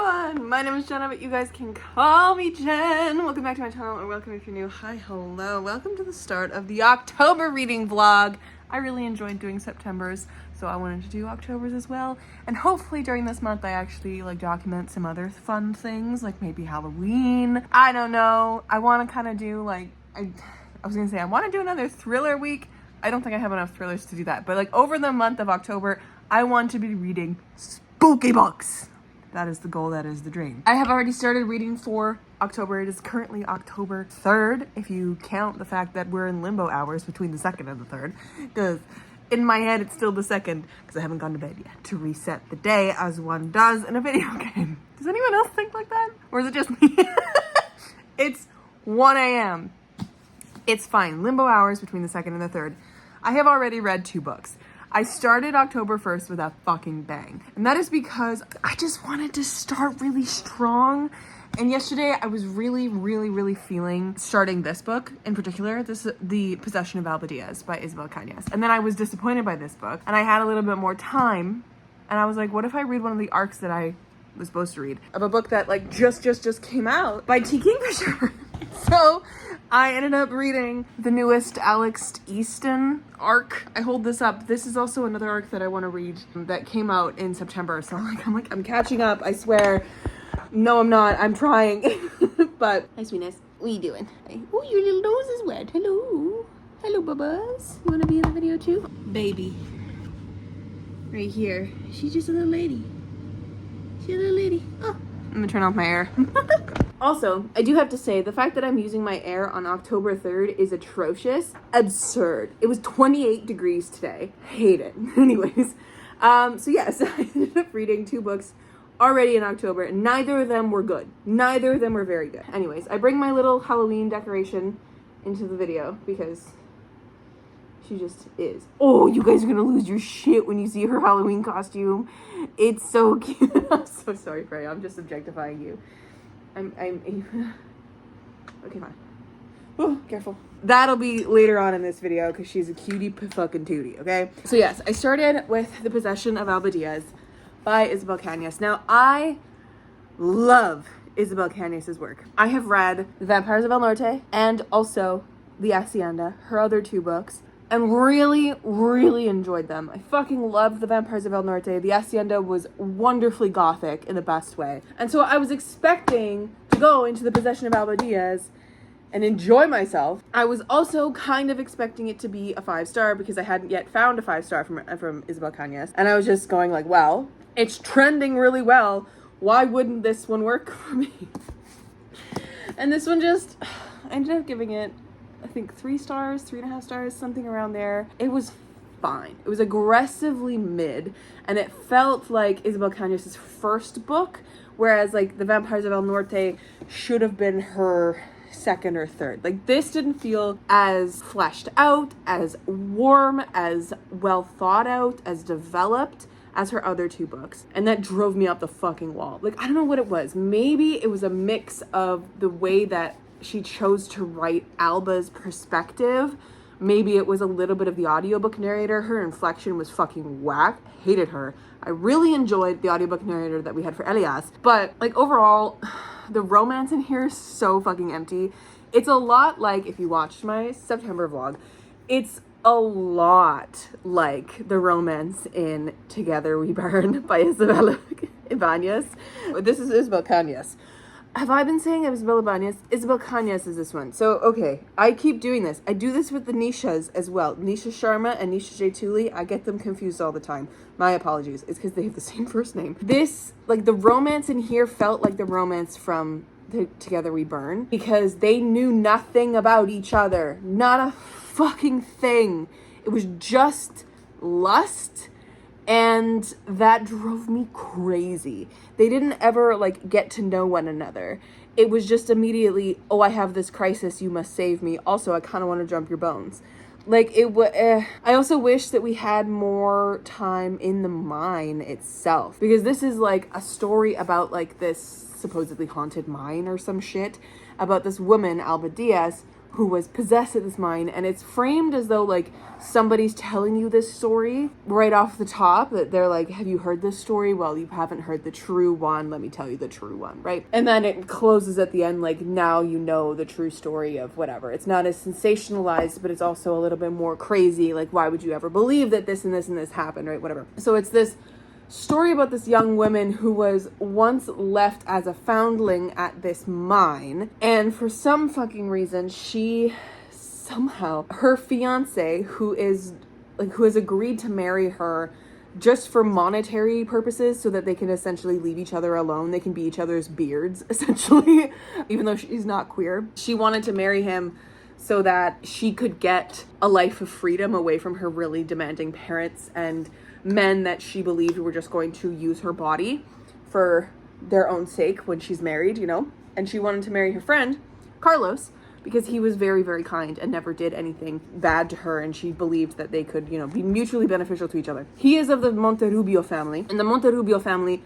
everyone! My name is Jenna, but you guys can call me Jen. Welcome back to my channel, or welcome if you're new. Hi, hello. Welcome to the start of the October reading vlog. I really enjoyed doing September's, so I wanted to do October's as well. And hopefully during this month I actually document some other fun things, like maybe Halloween. I don't know. I want to kind of do I was gonna say I want to do another thriller week. I don't think I have enough thrillers to do that, but over the month of October, I want to be reading spooky books. That is the goal, that is the dream. I have already started reading for October. It is currently October 3rd, if you count the fact that we're in limbo hours between the 2nd and the 3rd. Because in my head, it's still the 2nd, because I haven't gone to bed yet. To reset the day, as one does in a video game. Does anyone else think like that? Or is it just me? It's 1 a.m. It's fine. Limbo hours between the 2nd and the 3rd. I have already read 2 books. I started October 1st with a fucking bang. And that is because I just wanted to start really strong. And yesterday I was really feeling starting this book in particular, The Possession of Alba Diaz by Isabel Cañas. And then I was disappointed by this book and I had a little bit more time. And I was like, what if I read one of the arcs that I was supposed to read of a book that just came out by T. Kingfisher. So I ended up reading the newest Alex Easton arc. I hold this up. This is also another arc that I want to read that came out in September. So I'm catching up, I swear. No, I'm not. I'm trying. But hi, sweetness. What are you doing? Oh, your little nose is wet. Hello. Hello, bubas. You want to be in the video too? Baby. Right here. She's just a little lady. She's a little lady. Oh. I'm gonna turn off my air. Also, I do have to say, the fact that I'm using my air on October 3rd is atrocious. Absurd. It was 28 degrees today. Hate it. Anyways, so yes, I ended up reading 2 books already in October, and neither of them were good. Neither of them were very good. Anyways, I bring my little Halloween decoration into the video because she just is. Oh, you guys are gonna lose your shit when you see her Halloween costume. It's so cute. I'm so sorry, Freya. I'm just objectifying you. Okay, fine. Oh, careful. That'll be later on in this video because she's a cutie fucking tootie, okay? So yes, I started with The Possession of Alba Diaz by Isabel Cañas. Now, I love Isabel Cañas' work. I have read The Vampires of El Norte and also The Hacienda, her other 2 books, and really enjoyed them. I fucking loved The Vampires of El Norte. The Hacienda was wonderfully gothic in the best way. And so I was expecting to go into The Possession of Alba Diaz and enjoy myself. I was also kind of expecting it to be a 5-star because I hadn't yet found a 5-star from Isabel Cañas. And I was just going well, it's trending really well. Why wouldn't this one work for me? And this one I ended up giving it, I think 3 stars, 3.5 stars, something around there. It was fine. It was aggressively mid, and it felt like Isabel Cañas' first book, whereas The Vampires of El Norte should have been her 2nd or 3rd. This didn't feel as fleshed out, as warm, as well thought out, as developed as her other 2 books. And that drove me up the fucking wall. I don't know what it was. Maybe it was a mix of the way that she chose to write Alba's perspective. Maybe it was a little bit of the audiobook narrator. Her inflection was fucking whack. Hated her. I really enjoyed the audiobook narrator that we had for Elias. But overall, the romance in here is so fucking empty. It's a lot like, if you watched my September vlog, it's a lot like the romance in Together We Burn by Isabel Ibanez. This is Isabel Cañas. Have I been saying Isabel Ibanez? Isabel Cañas is this one. So, okay, I keep doing this. I do this with the Nishas as well. Nisha Sharma and Nisha J. Tooley. I get them confused all the time. My apologies. It's because they have the same first name. This, the romance in here felt like the romance from Together We Burn because they knew nothing about each other. Not a fucking thing. It was just lust. And that drove me crazy. They didn't ever get to know one another. It was just immediately, oh, I have this crisis, you must save me. Also, I kind of want to jump your bones. I also wish that we had more time in the mine itself. Because this is a story about this supposedly haunted mine or some shit. About this woman, Alba Diaz, who was possessed at this mine, and it's framed as though like somebody's telling you this story right off the top, that they're like, have you heard this story? Well, you haven't heard the true one, let me tell you the true one, right? And then it closes at the end like, now you know the true story of whatever. It's not as sensationalized, but it's also a little bit more crazy, like why would you ever believe that this and this and this happened, right? Whatever. So it's this story about this young woman who was once left as a foundling at this mine, and for some fucking reason somehow her fiance, who has agreed to marry her just for monetary purposes so that they can essentially leave each other alone, they can be each other's beards essentially, even though she's not queer. She wanted to marry him so that she could get a life of freedom away from her really demanding parents and men that she believed were just going to use her body for their own sake when she's married, you know? And she wanted to marry her friend, Carlos, because he was very, very kind and never did anything bad to her, and she believed that they could, you know, be mutually beneficial to each other. He is of the Monterrubio family, and the Monterrubio family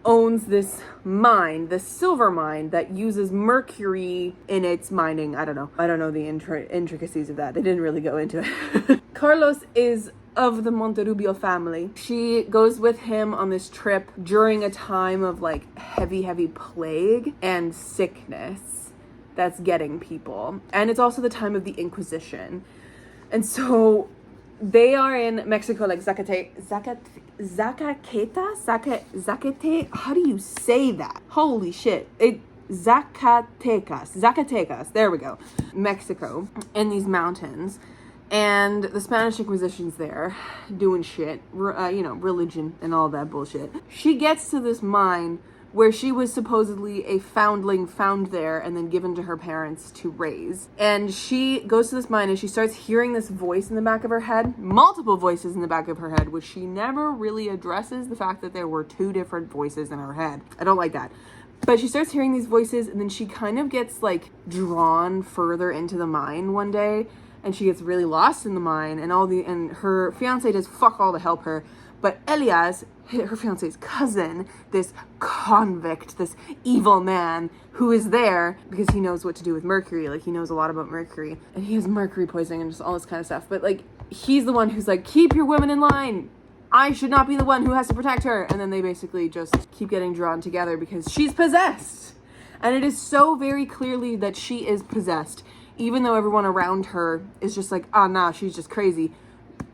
owns this mine, the silver mine, that uses mercury in its mining. I don't know the intricacies of that. They didn't really go into it. Carlos is of the Monterrubio family. She goes with him on this trip during a time of like heavy plague and sickness that's getting people. And it's also the time of the Inquisition. And so they are in Mexico, like Zacatecas, how do you say that? Holy shit. Zacatecas, there we go. Mexico, in these mountains. And the Spanish Inquisition's there doing shit, religion and all that bullshit. She gets to this mine where she was supposedly a foundling found there and then given to her parents to raise. And she goes to this mine and she starts hearing this voice in the back of her head, multiple voices in the back of her head, which she never really addresses the fact that there were two different voices in her head. I don't like that. But she starts hearing these voices, and then she kind of gets like drawn further into the mine one day, and she gets really lost in the mine, and her fiance does fuck all to help her. But Elias, her fiance's cousin, this convict, this evil man who is there because he knows what to do with mercury, like he knows a lot about mercury, and he has mercury poisoning and just all this kind of stuff. But like, he's the one who's like, keep your women in line. I should not be the one who has to protect her. And then they basically just keep getting drawn together because she's possessed. And it is so very clearly that she is possessed, even though everyone around her is just like, nah, she's just crazy.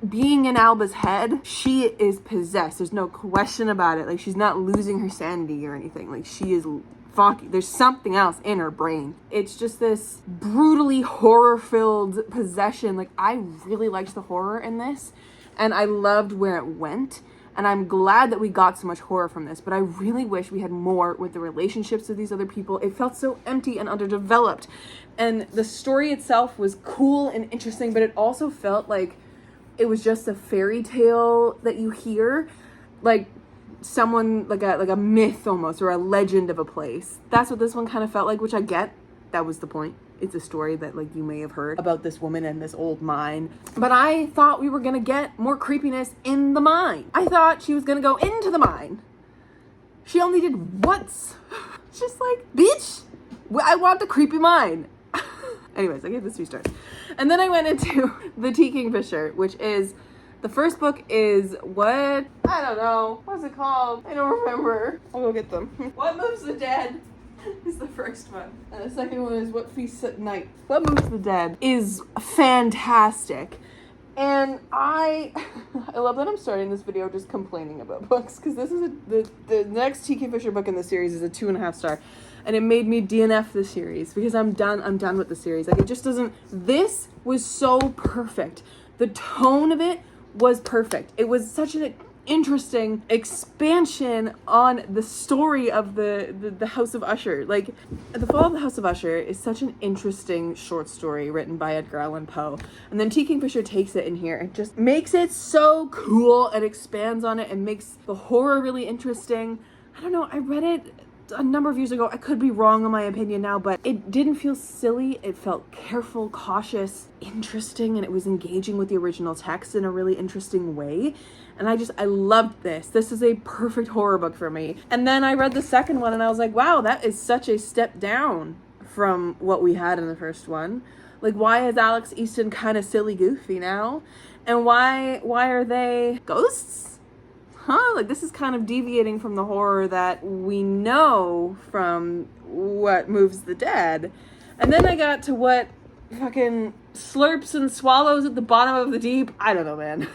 Being in Alba's head, she is possessed. There's no question about it. Like, she's not losing her sanity or anything. Like, she is fucking, there's something else in her brain. It's just this brutally horror-filled possession. Like, I really liked the horror in this, and I loved where it went. And I'm glad that we got so much horror from this, but I really wish we had more with the relationships of these other people. It felt so empty and underdeveloped. And the story itself was cool and interesting, but it also felt like it was just a fairy tale that you hear, like someone, like a myth almost, or a legend of a place. That's what this one kind of felt like, which I get. That was the point. It's a story that like you may have heard about this woman and this old mine. But I thought we were gonna get more creepiness in the mine. I thought she was gonna go into the mine. She only did once. It's just like, bitch, I want the creepy mine. Anyways, I gave this 3 stars. And then I went into The Tea Kingfisher, which is, the first book is what? I don't know. What's it called? I don't remember. I'll go get them. What Moves the Dead is the first one. And the second one is What Feasts at Night. What Moves the Dead is fantastic. And I love that I'm starting this video just complaining about books, because this is the next Tea Kingfisher book in the series is a 2.5 star. And it made me DNF the series because I'm done with the series. Like, it just doesn't, this was so perfect. The tone of it was perfect. It was such an interesting expansion on the story of the House of Usher. Like, The Fall of the House of Usher is such an interesting short story written by Edgar Allan Poe. And then Tea Kingfisher takes it in here and just makes it so cool and expands on it and makes the horror really interesting. I don't know, I read it a number of years ago. I could be wrong on my opinion now, but it didn't feel silly. It felt careful, cautious, interesting, and it was engaging with the original text in a really interesting way. And I loved this. This is a perfect horror book for me. And then I read the second one and I was like, wow, that is such a step down from what we had in the first one. Like, why is Alex Easton kind of silly goofy now? And why are they ghosts? Huh? Like, this is kind of deviating from the horror that we know from What Moves the Dead. And then I got to what fucking slurps and swallows at the bottom of the deep. I don't know, man.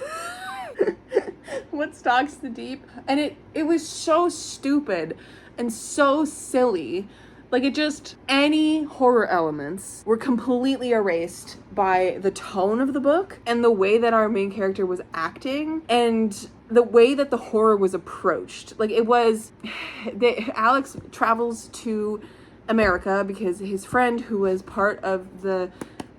What stalks the deep? And it was so stupid and so silly. Like, it just, any horror elements were completely erased by the tone of the book and the way that our main character was acting and the way that the horror was approached. Like, it was, Alex travels to America because his friend, who was part of the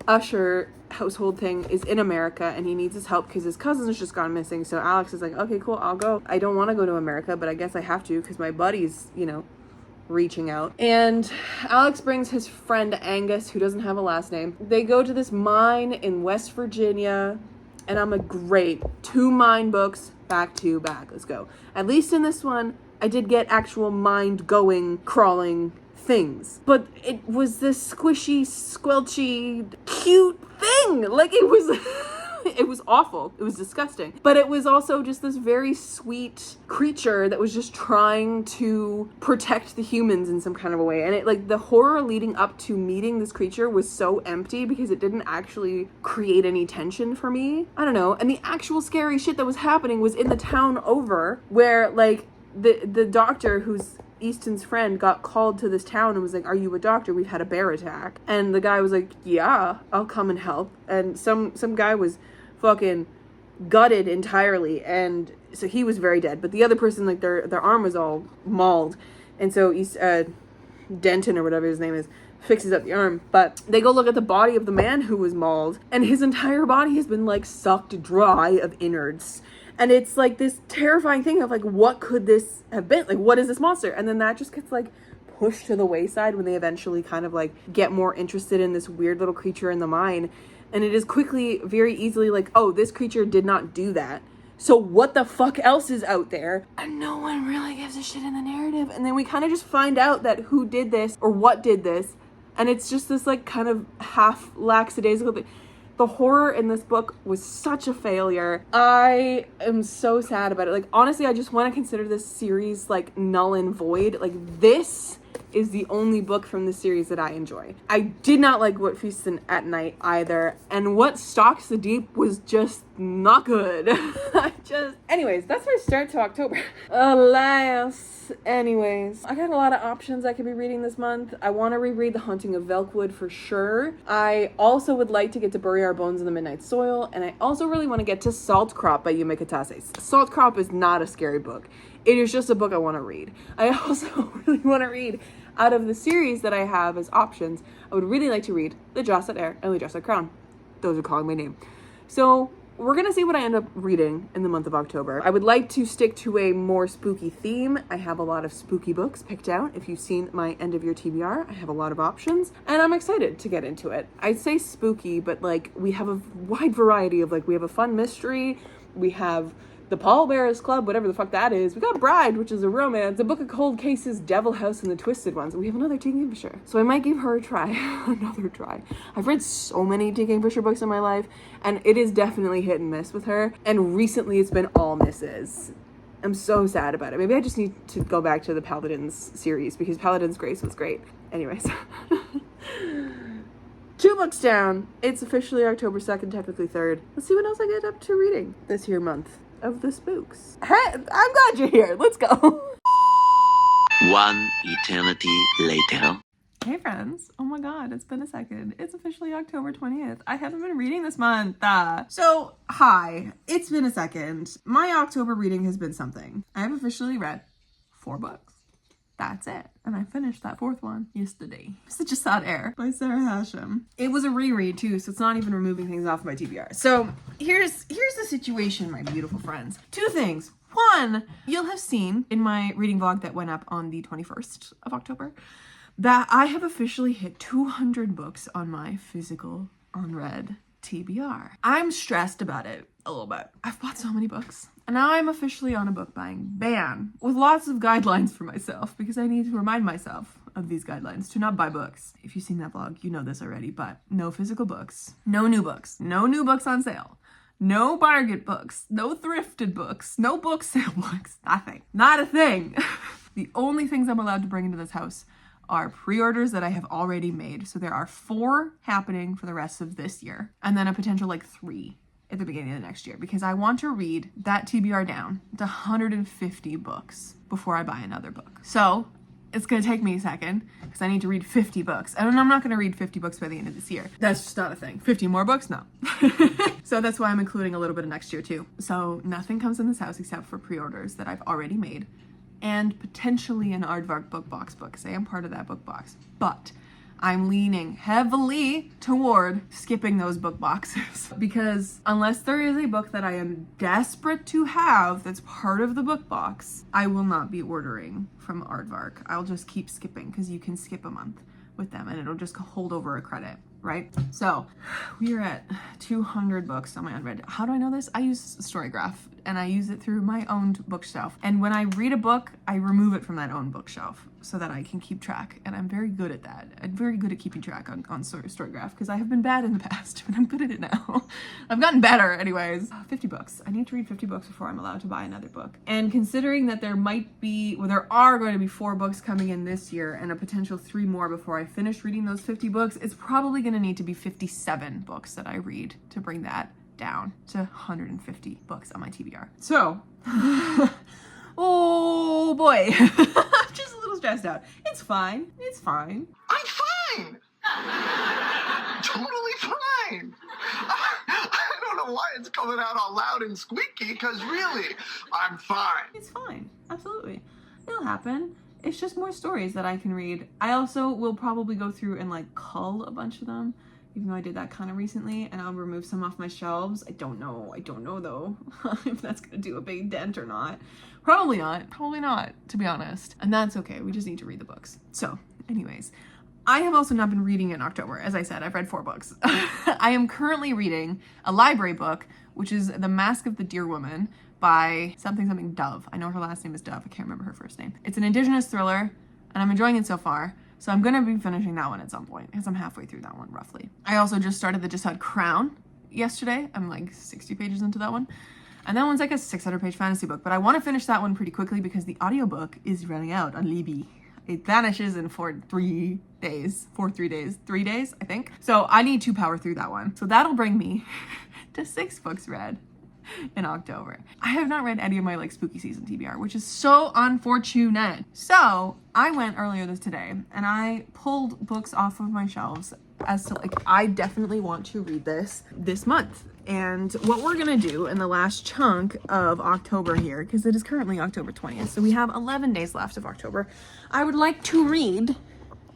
Usher household thing, is in America and he needs his help because his cousin's just gone missing. So Alex is like, okay, cool, I'll go. I don't want to go to America, but I guess I have to because my buddy's, reaching out. And Alex brings his friend Angus, who doesn't have a last name. They go to this mine in West Virginia, and I'm like, great, 2 mine books back to back. Let's go. At least in this one, I did get actual mind-going, crawling things. But it was this squishy, squelchy, cute thing. Like, it was... It was awful. It was disgusting. But it was also just this very sweet creature that was just trying to protect the humans in some kind of a way. And it, like, the horror leading up to meeting this creature was so empty because it didn't actually create any tension for me. I don't know. And the actual scary shit that was happening was in the town over, where, like, the doctor, who's Easton's friend, got called to this town and was like, are you a doctor? We've had a bear attack. And the guy was like, yeah, I'll come and help. And some guy was fucking gutted entirely, and so he was very dead. But the other person, like, their arm was all mauled, and so Denton, or whatever his name is, fixes up the arm. But they go look at the body of the man who was mauled, and his entire body has been, like, sucked dry of innards. And it's like this terrifying thing of, like, what could this have been? Like, what is this monster? And then that just gets, like, pushed to the wayside when they eventually kind of, like, get more interested in this weird little creature in the mine. And it is quickly, very easily, like, oh, this creature did not do that. So what the fuck else is out there? And no one really gives a shit in the narrative. And then we kind of just find out that who did this or what did this. And it's just this, like, kind of half lackadaisical thing. The horror in this book was such a failure. I am so sad about it. Like, honestly, I just want to consider this series, like, null and void. Like, this is the only book from the series that I enjoy. I did not like What Feasts at Night either, and What Stalks the Deep was just not good. Anyways, that's my start to October. Alas. Anyways, I got a lot of options I could be reading this month. I want to reread The Haunting of Velkwood for sure. I also would like to get to Bury Our Bones in the Midnight Soil, and I also really want to get to Salt Crop by Yumi Katase. Salt Crop is not a scary book. It is just a book I want to read. I also really want to read, out of the series that I have as options, I would really like to read The Josset Heir and The Josset Crown. Those are calling my name. So we're going to see what I end up reading in the month of October. I would like to stick to a more spooky theme. I have a lot of spooky books picked out. If you've seen my end of year TBR, I have a lot of options, and I'm excited to get into it. I'd say spooky, but, like, we have a wide variety of, like, we have a fun mystery, we have the Pallbearers Club, whatever the fuck that is. We got Bride, which is a romance. The Book of Cold Cases, Devil House, and The Twisted Ones. We have another T. Kingfisher. So I might give her a try. Another try. I've read so many T. Kingfisher books in my life, and it is definitely hit and miss with her. And recently it's been all misses. I'm so sad about it. Maybe I just need to go back to the Paladins series, because Paladin's Grace was great. Anyways. 2 books down. It's officially October 2nd, technically 3rd. Let's see what else I get up to reading this here month of the spooks. Hey, I'm glad you're here. Let's go. One eternity later. Hey friends. Oh my god, it's been a second. It's officially October 20th. I haven't been reading this month. So, hi. It's been a second. My October reading has been something. I have officially read 4 books. That's it. And I finished that 4th one yesterday. Such a Sad Air by Sarah Hashem. It was a reread too, so it's not even removing things off my TBR. So here's the situation, my beautiful friends. 2 things. 1, you'll have seen in my reading vlog that went up on the 21st of October that I have officially hit 200 books on my physical unread TBR. I'm stressed about it a little bit. I've bought so many books. And now I'm officially on a book buying ban with lots of guidelines for myself, because I need to remind myself of these guidelines to not buy books. If you've seen that vlog, you know this already, but no physical books, no new books on sale, no bargain books, no thrifted books, no book sale books, nothing. Not a thing. The only things I'm allowed to bring into this house are pre-orders that I have already made. So there are 4 happening for the rest of this year, and then a potential like 3 at the beginning of the next year, because I want to read that TBR down to 150 books before I buy another book. So it's gonna take me a second because I need to read 50 books. And I'm not gonna read 50 books by the end of this year. That's just not a thing. 50 more books? No. So that's why I'm including a little bit of next year too. So nothing comes in this house except for pre-orders that I've already made, and potentially an Aardvark book box book, because I am part of that book box. But I'm leaning heavily toward skipping those book boxes because unless there is a book that I am desperate to have that's part of the book box, I will not be ordering from Aardvark. I'll just keep skipping because you can skip a month with them and it'll just hold over a credit, right? So we are at 200 books on my unread. How do I know this? I use Storygraph and I use it through my own bookshelf. And when I read a book, I remove it from that own bookshelf so that I can keep track. And I'm very good at that. I'm very good at keeping track on Storygraph because I have been bad in the past, but I'm good at it now. I've gotten better anyways. 50 books. I need to read 50 books before I'm allowed to buy another book. And considering that there are going to be 4 books coming in this year and a potential 3 more before I finish reading those 50 books, it's probably going to need to be 57 books that I read to bring that down to 150 books on my TBR. So, oh boy, I'm just a little stressed out. It's fine. It's fine. I'm fine. Totally fine. I don't know why it's coming out all loud and squeaky, because really, I'm fine. It's fine. Absolutely. It'll happen. It's just more stories that I can read. I also will probably go through and like cull a bunch of them, even though I did that kind of recently, and I'll remove some off my shelves. I don't know though if that's gonna do a big dent or not. Probably not, to be honest. And that's okay, we just need to read the books. So anyways, I have also not been reading in October. As I said, I've read 4 books. I am currently reading a library book, which is The Mask of the Deer Woman by something Dove. I know her last name is Dove, I can't remember her first name. It's an Indigenous thriller, and I'm enjoying it so far. So I'm gonna be finishing that one at some point because I'm halfway through that one roughly. I also just started the Jihad Crown yesterday. I'm like 60 pages into that one. And that one's like a 600-page fantasy book, but I want to finish that one pretty quickly because the audiobook is running out on Libby. It vanishes in 3 days, I think. So I need to power through that one. So that'll bring me to 6 books read in October. I have not read any of my like spooky season TBR, which is so unfortunate. So I went earlier today and I pulled books off of my shelves as to like, I definitely want to read this month. And what we're gonna do in the last chunk of October here, because it is currently October 20th, so we have 11 days left of October, I would like to read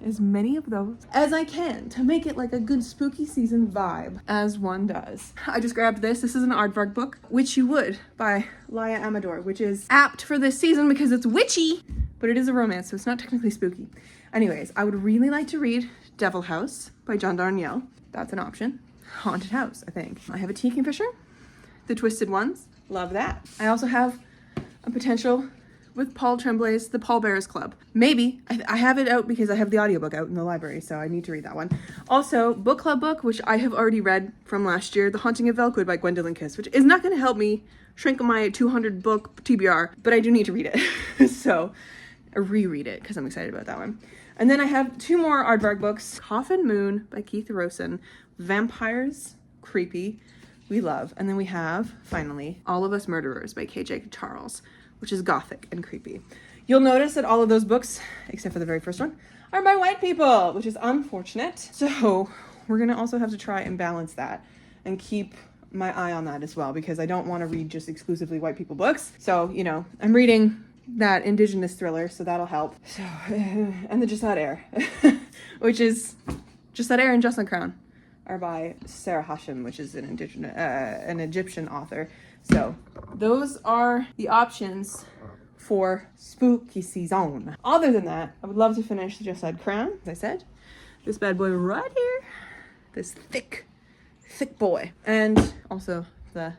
as many of those as I can to make it like a good spooky season vibe, as one does. I just grabbed this. This is an Aardvark book, Witch You Would by Laia Amador, which is apt for this season because it's witchy, but it is a romance, so it's not technically spooky. Anyways, I would really like to read Devil House by John Darnielle. That's an option. Haunted House, I think. I have a Tea Kingfisher, The Twisted Ones. Love that. I also have a potential with Paul Tremblay's The Pallbearers Club. Maybe. I have it out because I have the audiobook out in the library, so I need to read that one. Also, book club book, which I have already read from last year, The Haunting of Velkwood by Gwendolyn Kiss, which is not going to help me shrink my 200 book TBR, but I do need to read it. So, reread it because I'm excited about that one. And then I have 2 more Aardvark books. Coffin Moon by Keith Rosen. Vampires, creepy, we love. And then we have, finally, All of Us Murderers by KJ Charles, which is gothic and creepy. You'll notice that all of those books, except for the very first one, are by white people, which is unfortunate. So we're gonna also have to try and balance that and keep my eye on that as well, because I don't want to read just exclusively white people books. So, you know, I'm reading that Indigenous thriller, so that'll help. So, and the Jihad Air, which is Jihad Air and Jocelyn Crown are by Sarah Hashem, which is an Egyptian author. So those are the options for spooky season. Other than that, I would love to finish the Jihad Crown, as I said. This bad boy right here. This thick boy. And also the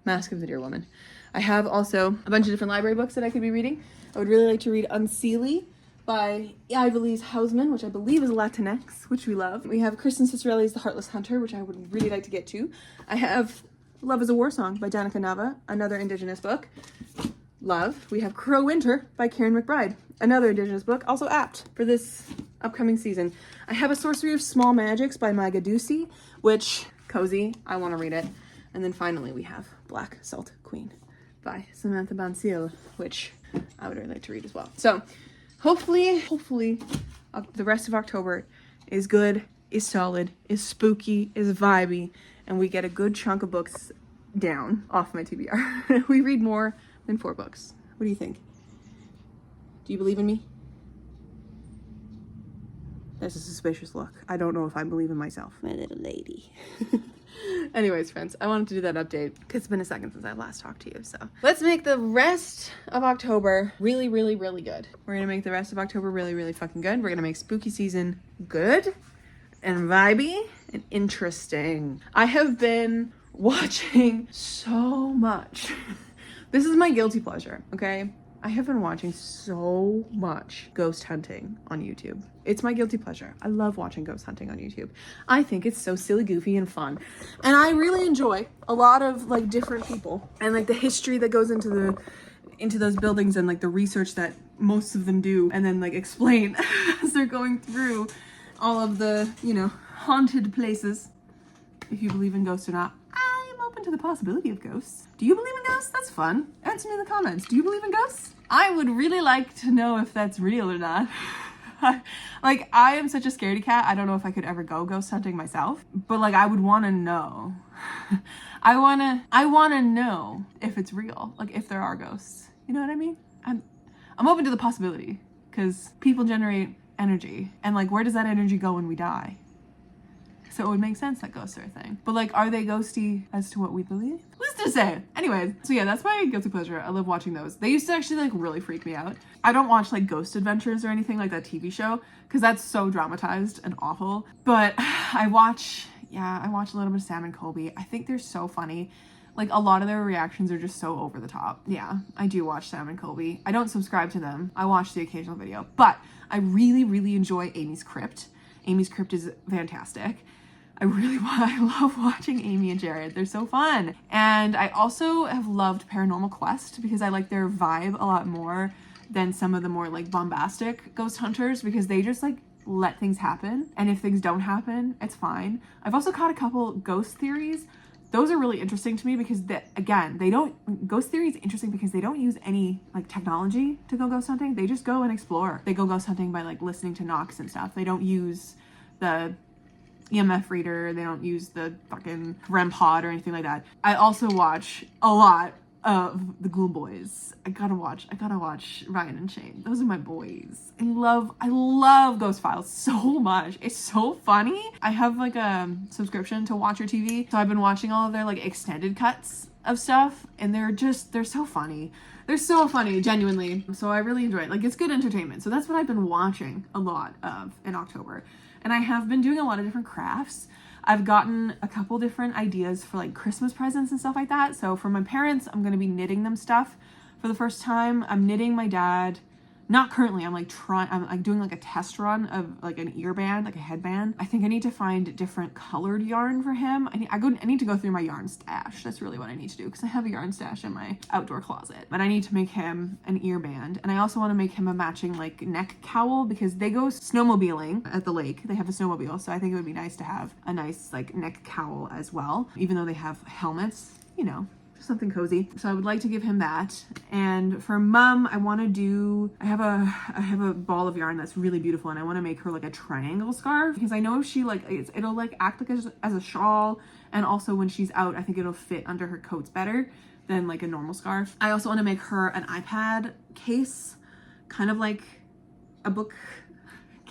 Mask of the Deer Woman. I have also a bunch of different library books that I could be reading. I would really like to read Unseelie by Ivelisse Hausman, which I believe is Latinx, which we love. We have Kristen Cicerelli's The Heartless Hunter, which I would really like to get to. I have Love is a War Song by Danica Nava, another Indigenous book. Love. We have Crow Winter by Karen McBride, another Indigenous book, also apt for this upcoming season. I have A Sorcery of Small Magics by Maiga Ducey, which, cozy, I want to read it. And then finally we have Black Salt Queen by Samantha Bansil, which I would really like to read as well. So hopefully the rest of October is good, is solid, is spooky, is vibey, and we get a good chunk of books down off my TBR. We read more than 4 books. What do you think? Do you believe in me? That's a suspicious look. I don't know if I believe in myself. My little lady. Anyways, friends, I wanted to do that update because it's been a second since I've last talked to you. So let's make the rest of October really, really, really good. We're going to make the rest of October really, really fucking good. We're going to make spooky season good and vibey and interesting. I have been watching so much. This is my guilty pleasure, okay? I have been watching so much ghost hunting on YouTube. It's my guilty pleasure. I love watching ghost hunting on YouTube. I think it's so silly, goofy, and fun. And I really enjoy a lot of like different people and like the history that goes into those buildings and like the research that most of them do and then like explain as they're going through all of the, you know, haunted places. If you believe in ghosts or not. To the possibility of ghosts. Do you believe in ghosts? That's fun. Answer me in the comments. Do you believe in ghosts? I would really like to know if that's real or not. Like, I am such a scaredy cat. I don't know if I could ever go ghost hunting myself, but like, I would want to know. I want to know if it's real, like if there are ghosts. You know what I mean? I'm open to the possibility because people generate energy, and like, where does that energy go when we die? So it would make sense that ghosts are a thing. But like, are they ghosty as to what we believe? Who's to say? Anyways, so yeah, that's my guilty pleasure. I love watching those. They used to actually like really freak me out. I don't watch like Ghost Adventures or anything like that TV show because that's so dramatized and awful. But I watch a little bit of Sam and Colby. I think they're so funny. Like, a lot of their reactions are just so over the top. Yeah, I do watch Sam and Colby. I don't subscribe to them. I watch the occasional video. But I really, really enjoy Amy's Crypt. Amy's Crypt is fantastic. I love watching Amy and Jared. They're so fun. And I also have loved Paranormal Quest because I like their vibe a lot more than some of the more like bombastic ghost hunters because they just like let things happen. And if things don't happen, it's fine. I've also caught a couple ghost theories. Those are really interesting to me because ghost theory is interesting because they don't use any like technology to go ghost hunting. They just go and explore. They go ghost hunting by like listening to knocks and stuff. They don't use the EMF reader. They don't use the fucking REM pod or anything like that. I also watch a lot of the Gloom Boys. I gotta watch Ryan and Shane. Those are my boys. I love Ghost Files so much. It's so funny. I have like a subscription to Watcher TV, so I've been watching all of their like extended cuts of stuff, and they're so funny. They're so funny, genuinely. So I really enjoy it. Like, it's good entertainment. So that's what I've been watching a lot of in October. And I have been doing a lot of different crafts. I've gotten a couple different ideas for like Christmas presents and stuff like that. So for my parents, I'm going to be knitting them stuff for the first time. I'm knitting my dad. Not currently, I'm like doing like a test run of like an ear band, like a headband. I think I need to find different colored yarn for him. I need to go through my yarn stash. That's really what I need to do because I have a yarn stash in my outdoor closet. But I need to make him an ear band. And I also want to make him a matching like neck cowl because they go snowmobiling at the lake. They have a snowmobile. So I think it would be nice to have a nice like neck cowl as well. Even though they have helmets, you know. Something cozy. So I would like to give him that. And for mom, I have a ball of yarn that's really beautiful and I want to make her like a triangle scarf because I know if she like it'll like act like as a shawl, and also when she's out I think it'll fit under her coats better than like a normal scarf. I also want to make her an iPad case, kind of like a book,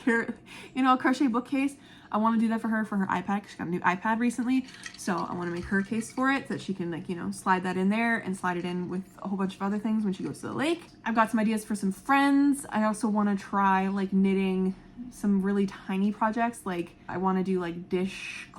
a crochet bookcase. I want to do that for her iPad. She got a new iPad recently. So I want to make her a case for it so that she can like, slide that in there and slide it in with a whole bunch of other things when she goes to the lake. I've got some ideas for some friends. I also want to try like knitting some really tiny projects. Like I want to do like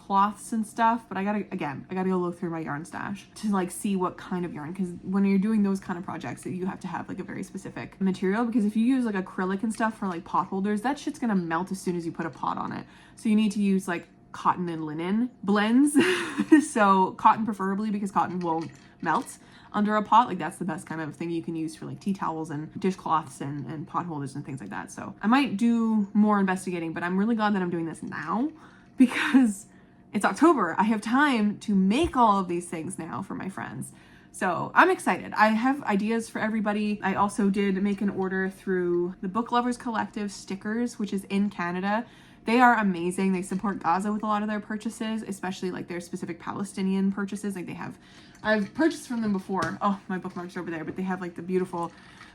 cloths and stuff, but I gotta go look through my yarn stash to like see what kind of yarn, because when you're doing those kind of projects, you have to have like a very specific material, because if you use like acrylic and stuff for like pot holders, that shit's gonna melt as soon as you put a pot on it. So you need to use like cotton and linen blends. So cotton preferably, because cotton won't melt under a pot. Like that's the best kind of thing you can use for like tea towels and dishcloths and pot holders and things like that. So I might do more investigating, but I'm really glad that I'm doing this now, because it's October. I have time to make all of these things now for my friends. So I'm excited. I have ideas for everybody. I also did make an order through the Book Lovers Collective stickers, which is in Canada. They are amazing. They support Gaza with a lot of their purchases, especially like their specific Palestinian purchases. Like I've purchased from them before. Oh, my bookmarks are over there, but they have like the beautiful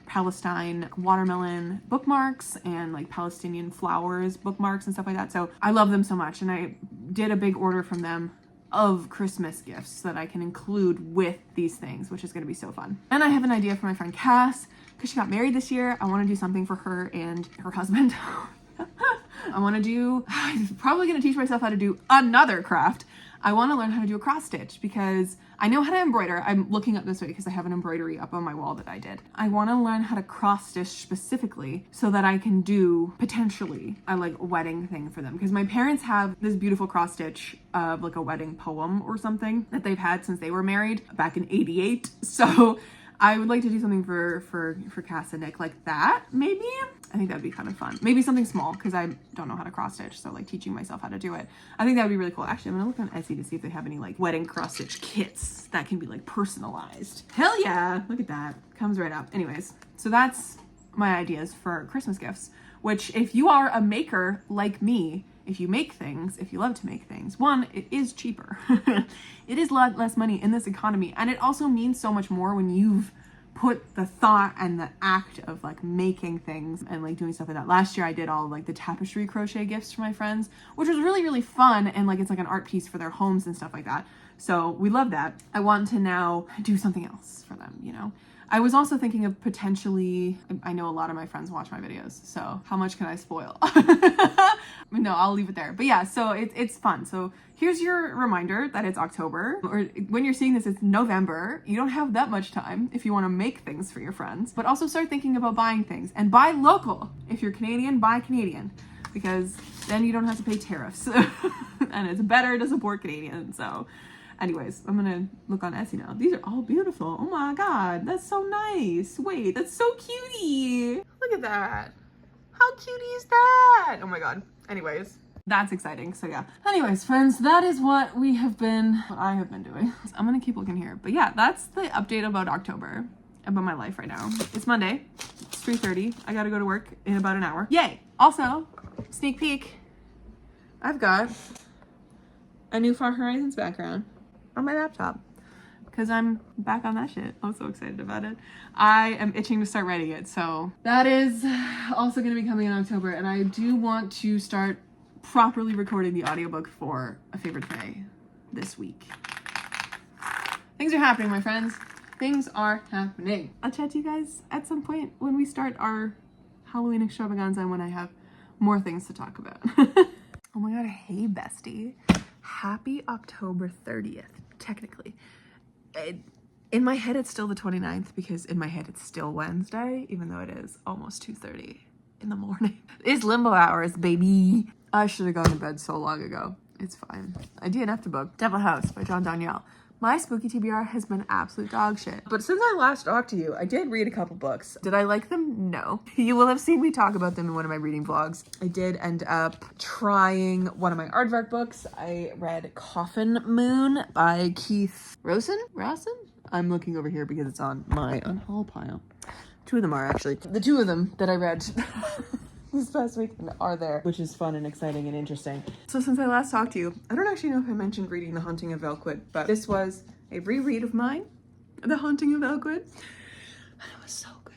Palestine watermelon bookmarks and like Palestinian flowers bookmarks and stuff like that. So I love them so much. And I did a big order from them of Christmas gifts that I can include with these things, which is going to be so fun. And I have an idea for my friend Cass, because she got married this year. I want to do something for her and her husband. I'm probably going to teach myself how to do another craft. I want to learn how to do a cross stitch, because I know how to embroider. I'm looking up this way because I have an embroidery up on my wall that I did. I want to learn how to cross stitch specifically so that I can do potentially a like wedding thing for them, because my parents have this beautiful cross stitch of like a wedding poem or something that they've had since they were married back in '88. So I would like to do something for Cass and Nick like that, maybe. I think that'd be kind of fun. Maybe something small, because I don't know how to cross stitch, so like teaching myself how to do it. I think that would be really cool. Actually, I'm gonna look on Etsy to see if they have any like wedding cross stitch kits that can be like personalized. Hell yeah, look at that. Comes right up. Anyways, so that's my ideas for Christmas gifts, which if you are a maker like me, if you make things, if you love to make things, one, it is cheaper. It is a lot less money in this economy. And it also means so much more when you've put the thought and the act of like making things and like doing stuff like that. Last year I did all like the tapestry crochet gifts for my friends, which was really, really fun. And like, it's like an art piece for their homes and stuff like that. So we love that. I want to now do something else for them, you know? I was also thinking of potentially, I know a lot of my friends watch my videos, so how much can I spoil? No, I'll leave it there. But yeah, so it's fun. So here's your reminder that it's October, or when you're seeing this, it's November. You don't have that much time if you want to make things for your friends, but also start thinking about buying things, and buy local. If you're Canadian, buy Canadian, because then you don't have to pay tariffs and it's better to support Canadians. So anyways, I'm gonna look on Etsy now. These are all beautiful. Oh my god, that's so nice. Wait, that's so cutie. Look at that. How cutie is that? Oh my god. Anyways, that's exciting. So yeah. Anyways, friends, that is what I have been doing. I'm gonna keep looking here. But yeah, that's the update about October, about my life right now. It's Monday. It's 3:30. I gotta go to work in about an hour. Yay! Also, sneak peek. I've got a new Far Horizons background on my laptop, because I'm back on that shit. I'm so excited about it. I am itching to start writing it, so that is also going to be coming in October, and I do want to start properly recording the audiobook for A Favorite Fae this week. Things are happening, my friends. Things are happening. I'll chat to you guys at some point when we start our Halloween extravaganza and when I have more things to talk about. Oh my god, hey bestie. Happy October 30th, technically. In my head, it's still the 29th, because in my head, it's still Wednesday, even though it is almost 2:30 in the morning. It's limbo hours, baby. I should have gone to bed so long ago. It's fine. I DNF'd a book, Devil House by John Danielle. My spooky TBR has been absolute dog shit. But since I last talked to you, I did read a couple books. Did I like them? No. You will have seen me talk about them in one of my reading vlogs. I did end up trying one of my aardvark books. I read Coffin Moon by Keith Rosen? I'm looking over here because it's on my unhaul pile. Two of them are actually. The two of them that I read this past week are there, which is fun and exciting and interesting. So since I last talked to you, I don't actually know if I mentioned reading The Haunting of Elkwood, but this was a reread of mine, The Haunting of Elkwood. And it was so good.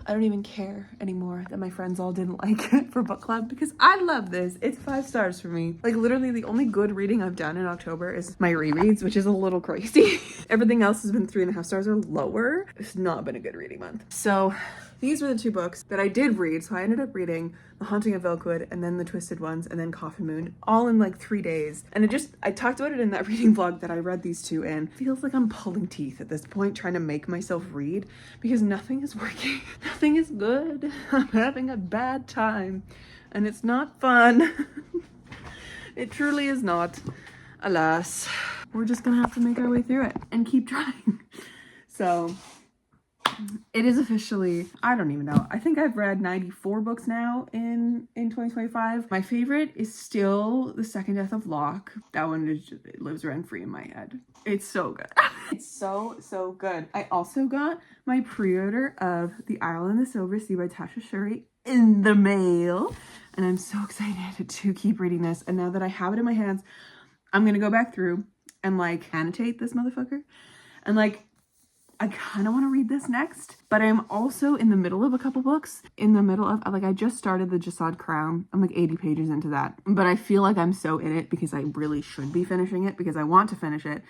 I don't even care anymore that my friends all didn't like it for book club, because I love this. It's 5 stars for me. Like literally the only good reading I've done in October is my rereads, which is a little crazy. Everything else has been 3.5 stars or lower. It's not been a good reading month. So these were the two books that I did read. So I ended up reading The Haunting of Elkwood and then The Twisted Ones and then Coffin Moon, all in like 3 days. And I talked about it in that reading vlog that I read these two in. It feels like I'm pulling teeth at this point, trying to make myself read because nothing is working. Nothing is good. I'm having a bad time and it's not fun. It truly is not. Alas, we're just gonna have to make our way through it and keep trying. So it is officially, I don't even know. I think I've read 94 books now in 2025. My favorite is still The Second Death of Locke. That one it lives rent free in my head. It's so good. It's so good. I also got my pre-order of The Isle in the Silver Sea by Tasha Shuri in the mail. And I'm so excited to keep reading this. And now that I have it in my hands, I'm gonna go back through and like annotate this motherfucker. And like, I kind of want to read this next, but I'm also in the middle of a couple books. In the middle of, like, I just started the Jasad Crown. I'm like 80 pages into that, but I feel like I'm so in it because I really should be finishing it because I want to finish it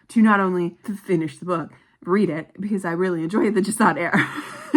to not only to finish the book, read it because I really enjoyed the Jasad Heir,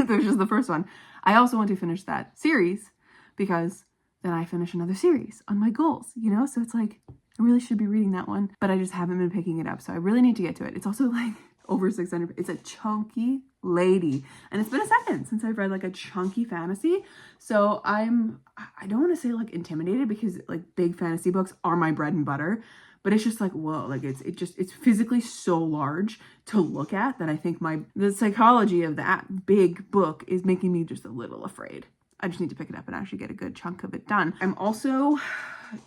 which is the first one. I also want to finish that series because then I finish another series on my goals, you know? So it's like, I really should be reading that one, but I just haven't been picking it up. So I really need to get to it. It's also like over 600. It's a chunky lady. And it's been a second since I've read like a chunky fantasy. So I don't want to say like intimidated because like big fantasy books are my bread and butter, but it's just like, whoa, like it's physically so large to look at that I think the psychology of that big book is making me just a little afraid. I just need to pick it up and actually get a good chunk of it done. I'm also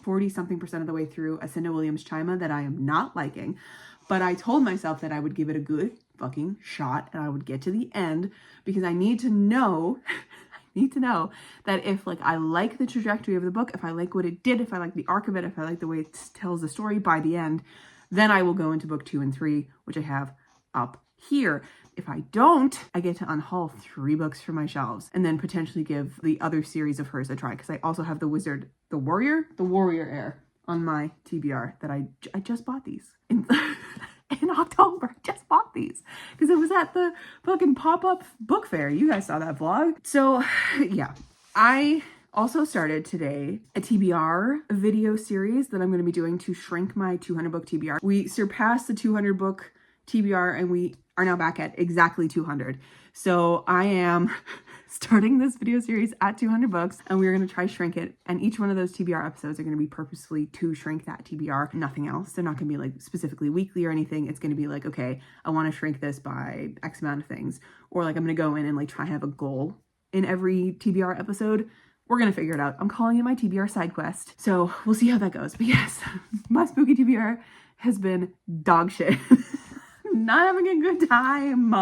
40-something% of the way through a Cinda Williams Chima that I am not liking, but I told myself that I would give it a good fucking shot and I would get to the end because I need to know, that if like I like the trajectory of the book, if I like what it did, if I like the arc of it, if I like the way it tells the story by the end, then I will go into book 2 and 3, which I have up here. If I don't, I get to unhaul 3 books from my shelves and then potentially give the other series of hers a try because I also have the Warrior Heir on my TBR that I just bought these in October. Just bought these because it was at the fucking pop-up book fair. You guys saw that vlog. So yeah, I also started today a TBR video series that I'm going to be doing to shrink my 200 book TBR. We surpassed the 200 book TBR and we are now back at exactly 200. So I am starting this video series at 200 books and we're going to try shrink it. And each one of those TBR episodes are going to be purposefully to shrink that TBR, nothing else. They're not going to be like specifically weekly or anything. It's going to be like, okay, I want to shrink this by X amount of things. Or like I'm going to go in and like try and have a goal in every TBR episode. We're going to figure it out. I'm calling it my TBR side quest. So we'll see how that goes. But yes, my spooky TBR has been dog shit. Not having a good time.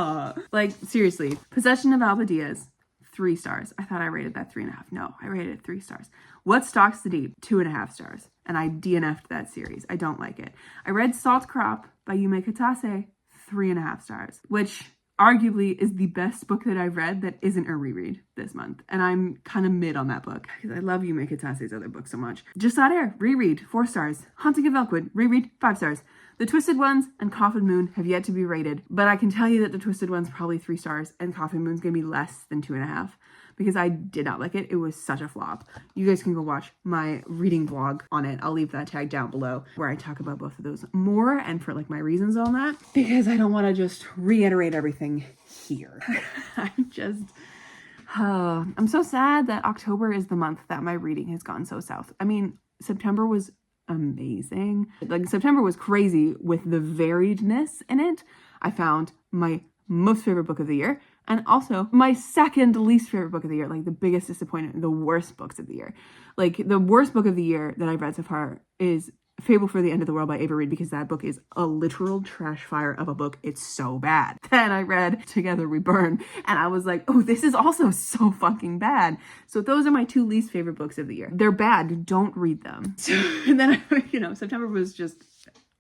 Like seriously, Possession of Alba Diaz, 3 stars. I thought I rated that 3.5. No, I rated it 3 stars. What Stalks the Deep, 2.5 stars. And I DNF'd that series. I don't like it. I read Salt Crop by Yume Katase, 3.5 stars, which arguably is the best book that I've read that isn't a reread this month. And I'm kind of mid on that book because I love Yume Katase's other books so much. Jasad Heir, reread, 4 stars. Haunting of Elkwood, reread, 5 stars. The Twisted Ones and Coffin Moon have yet to be rated, but I can tell you that The Twisted One's probably 3 stars and Coffin Moon's gonna be less than 2.5 because I did not like it. It was such a flop. You guys can go watch my reading vlog on it. I'll leave that tag down below where I talk about both of those more and for like my reasons on that because I don't want to just reiterate everything here. I'm so sad that October is the month that my reading has gone so south. I mean, September was amazing. Like September was crazy with the variedness in it. I found my most favorite book of the year and also my second least favorite book of the year, like the biggest disappointment, the worst books of the year. Like the worst book of the year that I've read so far is Fable for the End of the World by Ava Reid because that book is a literal trash fire of a book. It's so bad. Then I read Together We Burn and I was like, oh, this is also so fucking bad. So those are my 2 least favorite books of the year. They're bad. Don't read them. And then, September was just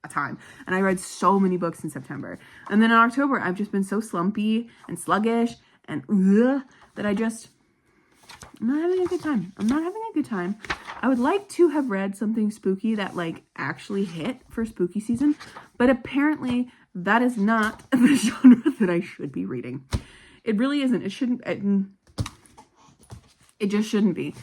a time. And I read so many books in September. And then in October, I've just been so slumpy and sluggish and that I'm not having a good time. I'm not having a good time. I would like to have read something spooky that like actually hit for spooky season, but apparently that is not the genre that I should be reading. It really isn't. It shouldn't. It just shouldn't be.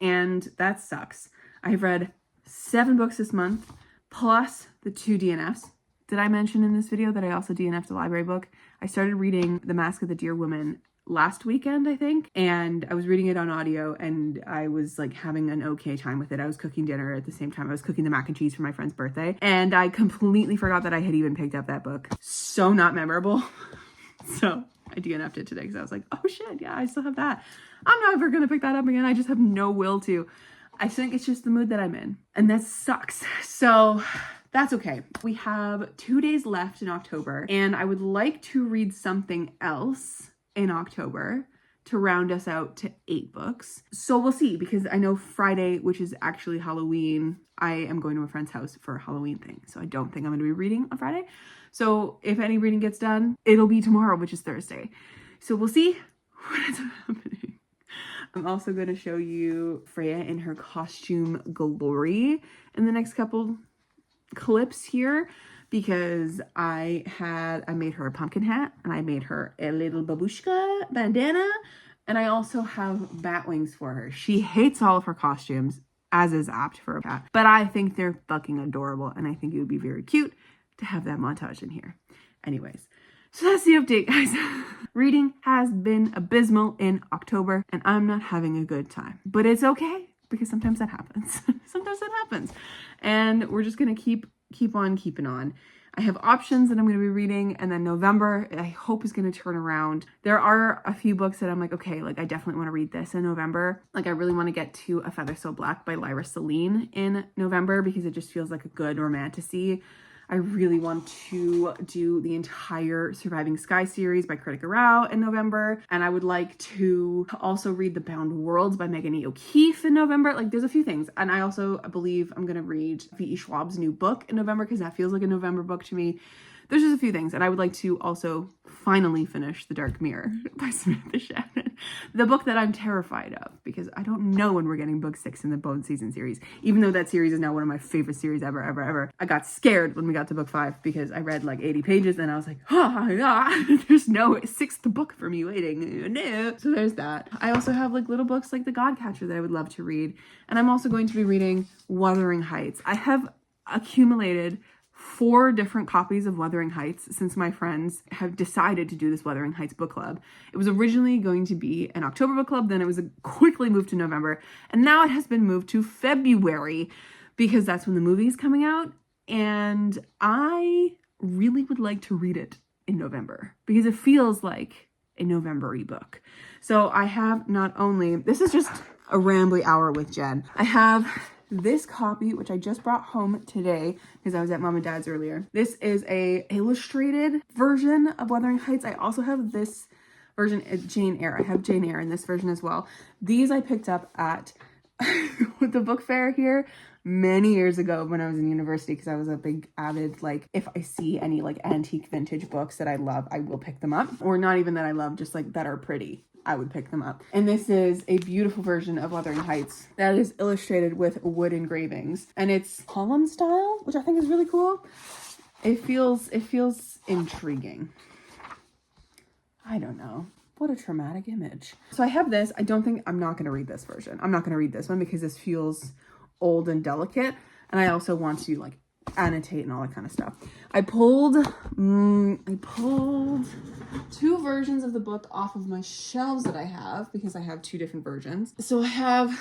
And that sucks. I've read 7 books this month, plus the 2 DNFs. Did I mention in this video that I also DNF'd a library book? I started reading The Mask of the Deer Woman last weekend, I think, and I was reading it on audio, and I was like having an okay time with it. I was cooking dinner at the same time I was cooking the mac and cheese for my friend's birthday, and I completely forgot that I had even picked up that book. So not memorable. So I DNF'd it today because I was like, oh shit, yeah, I still have that. I'm never gonna pick that up again. I just have no will to. I think it's just the mood that I'm in, and that sucks. So that's okay. We have 2 days left in October, and I would like to read something else in October to round us out to 8 books. So we'll see, because I know Friday, which is actually Halloween, I am going to a friend's house for a Halloween thing. So I don't think I'm going to be reading on Friday. So if any reading gets done, it'll be tomorrow, which is Thursday. So we'll see what ends up happening. I'm also going to show you Freya in her costume glory in the next couple clips here, because I made her a pumpkin hat, and I made her a little babushka bandana, and I also have bat wings for her. She hates all of her costumes, as is apt for a cat, but I think they're fucking adorable, and I think it would be very cute to have that montage in here. Anyways, so that's the update, guys. Reading has been abysmal in October, and I'm not having a good time, but it's okay, because sometimes that happens. Sometimes that happens, and we're just gonna keep on keeping on. I have options that I'm going to be reading, and then November I hope is going to turn around. There are a few books that I'm like, okay, like I definitely want to read this in November. Like I really want to get to A Feather So Black by Lyra Celine in November, because it just feels like a good romantasy. I really want to do the entire Surviving Sky series by Kritika Rao in November. And I would like to also read The Bound Worlds by Megan E. O'Keefe in November. Like there's a few things. And I also believe I'm going to read V.E. Schwab's new book in November, because that feels like a November book to me. There's just a few things. And I would like to also finally finish The Dark Mirror by Samantha Shannon. The book that I'm terrified of, because I don't know when we're getting book 6 in the Bone Season series. Even though that series is now one of my favorite series ever. I got scared when we got to book 5, because I read like 80 pages and I was like, there's no 6th book for me waiting. No. So there's that. I also have like little books like The Godcatcher that I would love to read. And I'm also going to be reading Wuthering Heights. I have accumulated 4 different copies of Wuthering Heights since my friends have decided to do this Wuthering Heights book club. It was originally going to be an October book club, then it was quickly moved to November, and now it has been moved to February, because that's when the movie is coming out, and I really would like to read it in November, because it feels like a November-y book. So I have not only, this is just a rambly hour with Jen, I have this copy, which I just brought home today because I was at Mom and Dad's earlier. This is a illustrated version of Wuthering Heights. I also have this version at Jane Eyre. I have Jane Eyre in this version as well. These I picked up at the book fair here many years ago when I was in university, because I was a big avid, like, if I see any like antique vintage books that I love, I will pick them up. Or not even that I love, just like that are pretty, I would pick them up. And this is a beautiful version of Wuthering Heights that is illustrated with wood engravings, and it's column style, which I think is really cool. It feels intriguing. I don't know. What a traumatic image. So I have this. I'm not going to read this version. I'm not going to read this one because this feels old and delicate, and I also want to like annotate and all that kind of stuff. I pulled 2 versions of the book off of my shelves that I have, because I have 2 different versions. So I have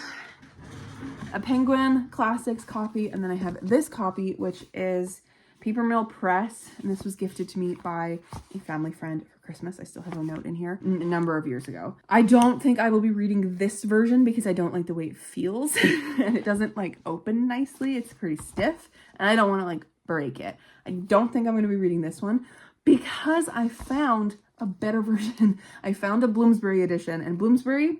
a Penguin Classics copy, and then I have this copy, which is Paper Mill Press, and this was gifted to me by a family friend for Christmas. I still have a note in here a number of years ago. I don't think I will be reading this version because I don't like the way it feels and it doesn't like open nicely. It's pretty stiff and I don't want to like break it. I don't think I'm going to be reading this one because I found a better version. I found a Bloomsbury edition, and Bloomsbury,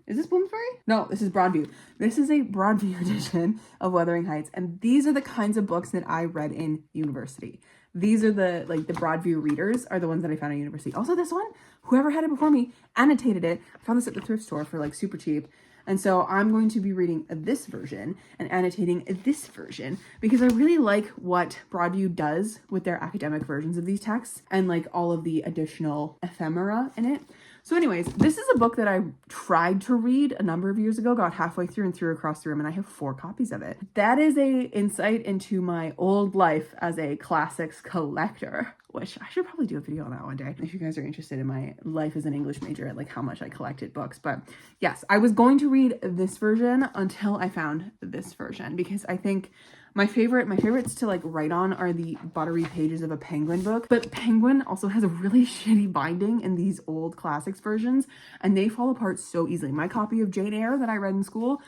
is this Bloomsbury? No, this is Broadview. This is a Broadview edition of Wuthering Heights, and these are the kinds of books that I read in university. These are the Broadview readers are the ones that I found in university. Also this one, whoever had it before me annotated it. I found this at the thrift store for like super cheap. And so I'm going to be reading this version and annotating this version because I really like what Broadview does with their academic versions of these texts and like all of the additional ephemera in it. So anyways, this is a book that I tried to read a number of years ago, got halfway through and threw across the room, and I have 4 copies of it. That is a insight into my old life as a classics collector, which I should probably do a video on that one day if you guys are interested in my life as an English major and like how much I collected books. But yes, I was going to read this version until I found this version, because I think my favorites to like write on are the buttery pages of a Penguin book, but Penguin also has a really shitty binding in these old classics versions, and they fall apart so easily. My copy of Jane Eyre that I read in school,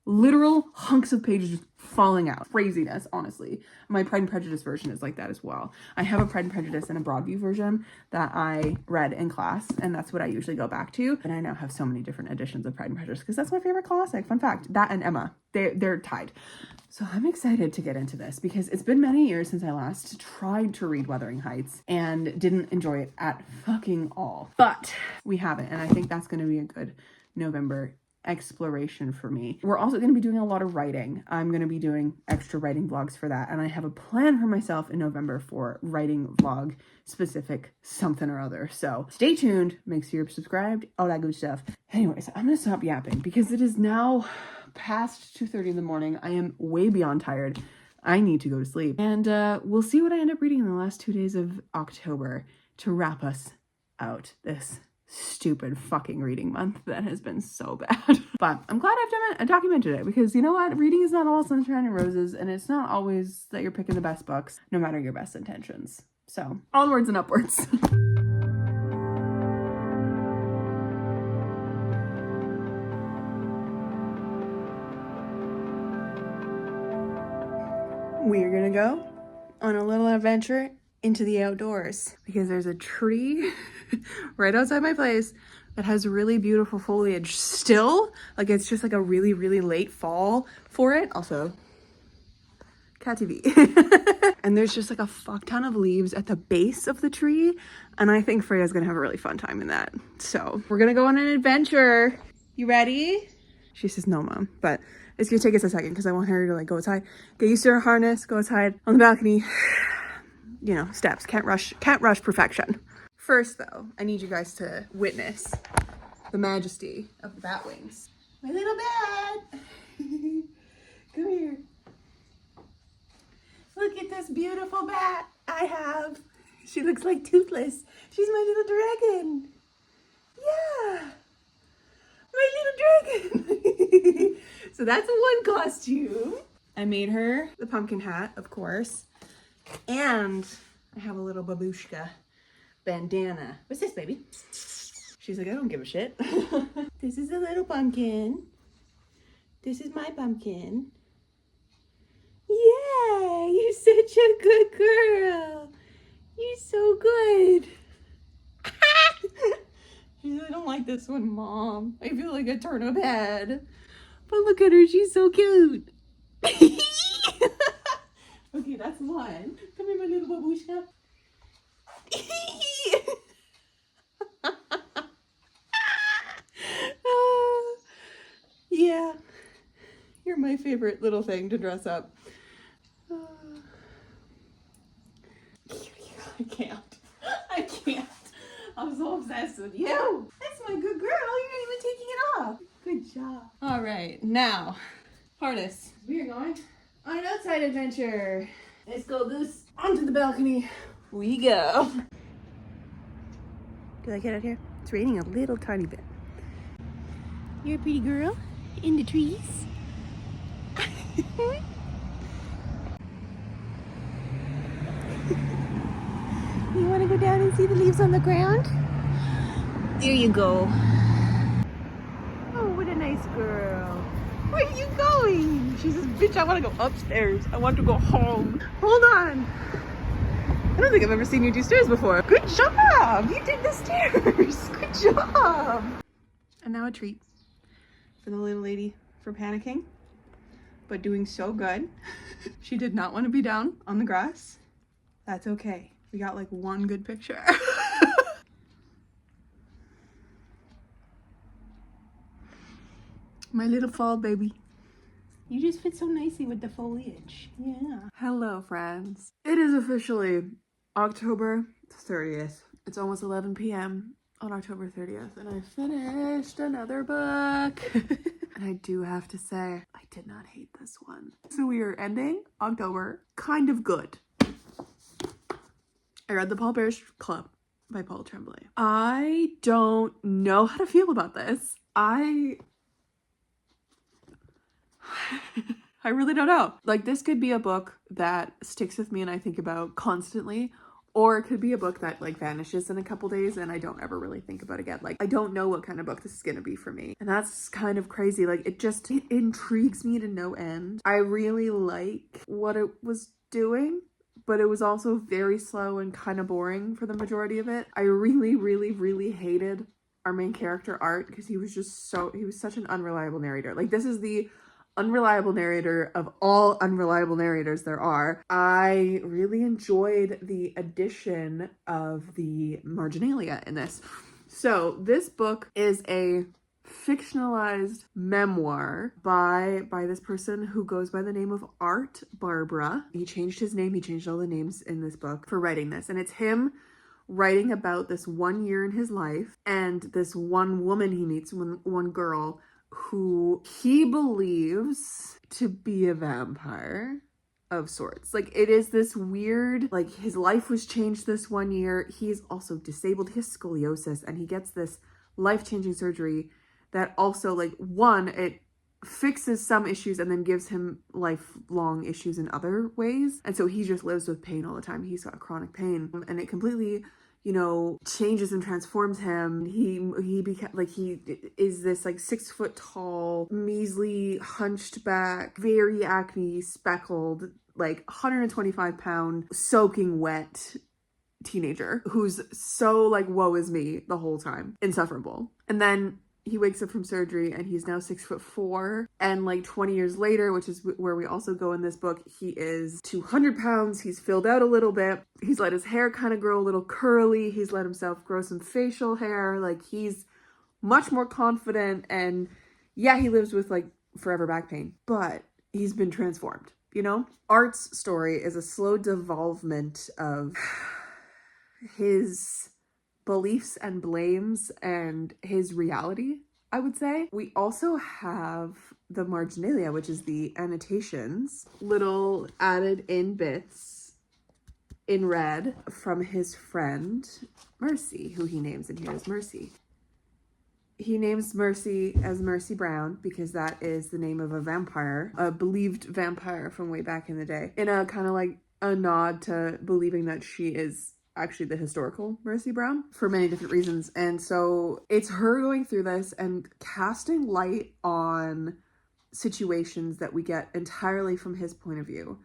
literal hunks of pages just falling out. Craziness, honestly. My Pride and Prejudice version is like that as well. I have a Pride and Prejudice and a Broadview version that I read in class, and that's what I usually go back to. And I now have so many different editions of Pride and Prejudice because that's my favorite classic. Fun fact, that and Emma, they're tied. So I'm excited to get into this because it's been many years since I last tried to read Wuthering Heights and didn't enjoy it at fucking all. But we have it, and I think that's going to be a good November exploration for me. We're also going to be doing a lot of writing. I'm going to be doing extra writing vlogs for that, and I have a plan for myself in November for writing vlog specific something or other. So stay tuned, make sure you're subscribed, all that good stuff. Anyways, I'm going to stop yapping because it is now past 2:30 in the morning. I am way beyond tired. I need to go to sleep, and we'll see what I end up reading in the last 2 days of October to wrap us out this stupid fucking reading month that has been so bad. But I'm glad I've documented it, because you know what? Reading is not all sunshine and roses, and it's not always that you're picking the best books, no matter your best intentions. So onwards and upwards. We're gonna go on a little adventure into the outdoors because there's a tree right outside my place that has really beautiful foliage still. Like, it's just like a really, really late fall for it. Also, cat TV. And there's just like a fuck ton of leaves at the base of the tree. And I think Freya's gonna have a really fun time in that. So we're gonna go on an adventure. You ready? She says no, Mom, but it's gonna take us a second because I want her to like go outside, get used to her harness, go outside on the balcony. You know, steps. Can't rush perfection. First, though, I need you guys to witness the majesty of the bat wings. My little bat! Come here. Look at this beautiful bat I have. She looks like Toothless. She's my little dragon. Yeah! My little dragon! So that's one costume. I made her the pumpkin hat, of course. And I have a little babushka bandana. What's this, baby? She's like, I don't give a shit. This is a little pumpkin. This is my pumpkin. Yeah, you're such a good girl. You're so good. She's like, I don't like this one, Mom. I feel like a turnip head. But look at her, she's so cute. Okay, that's one. Come here, my little babushka. Yeah, you're my favorite little thing to dress up. I can't. I'm so obsessed with you. That's my good girl. You're not even taking it off. Good job. All right, now, harness. We're going on an outside adventure. Let's go goose. Onto the balcony we go. Did I get out here? It's raining a little tiny bit. You're a pretty girl in the trees. You want to go down and see the leaves on the ground? There you go. Oh, what a nice girl. Where are you going? She says, bitch, I want to go upstairs. I want to go home. Hold on. I don't think I've ever seen you do stairs before. Good job. You did the stairs. Good job. And now a treat for the little lady for panicking, but doing so good. She did not want to be down on the grass. That's okay. We got like one good picture. My little fall baby. You just fit so nicely with the foliage. Yeah. Hello, friends. It is officially October 30th. It's almost 11 p.m. on October 30th, and I finished another book. And I do have to say, I did not hate this one. So we are ending October kind of good. I read The Pallbearers Club by Paul Tremblay. I don't know how to feel about this. I really don't know. Like, this could be a book that sticks with me and I think about constantly, or it could be a book that like vanishes in a couple days and I don't ever really think about again. Like, I don't know what kind of book this is gonna be for me. And that's kind of crazy. Like, it intrigues me to no end. I really like what it was doing, but it was also very slow and kind of boring for the majority of it. I really, really, really hated our main character, Art, because he was such an unreliable narrator. Like, this is the unreliable narrator of all unreliable narrators there are. I really enjoyed the addition of the marginalia in this. So this book is a fictionalized memoir by this person who goes by the name of Art Barbara. He changed his name, he changed all the names in this book for writing this, and it's him writing about this 1 year in his life and this one woman he meets, one girl who he believes to be a vampire of sorts. Like, it is this weird, like, his life was changed this 1 year. He's also disabled, he has scoliosis, and he gets this life-changing surgery that also, like, one, it fixes some issues and then gives him lifelong issues in other ways. And so he just lives with pain all the time. He's got chronic pain, and it completely, you know, changes and transforms him. He is this like 6 foot tall, measly, hunched back, very acne speckled, like 125 pound, soaking wet teenager who's so like, woe is me the whole time. Insufferable. And then he wakes up from surgery and he's now 6'4", and like 20 years later, which is where we also go in this book, he is 200 pounds. He's filled out a little bit. He's let his hair kind of grow a little curly. He's let himself grow some facial hair. Like, he's much more confident, and yeah, he lives with like forever back pain, but he's been transformed, you know? Art's story is a slow devolvement of his beliefs and blames and his reality, I would say. We also have the marginalia, which is the annotations, little added in bits in red from his friend Mercy, who he names in here as Mercy. He names Mercy as Mercy Brown because that is the name of a vampire, a believed vampire from way back in the day, in a kind of like a nod to believing that she is actually the historical Mercy Brown for many different reasons. And so it's her going through this and casting light on situations that we get entirely from his point of view.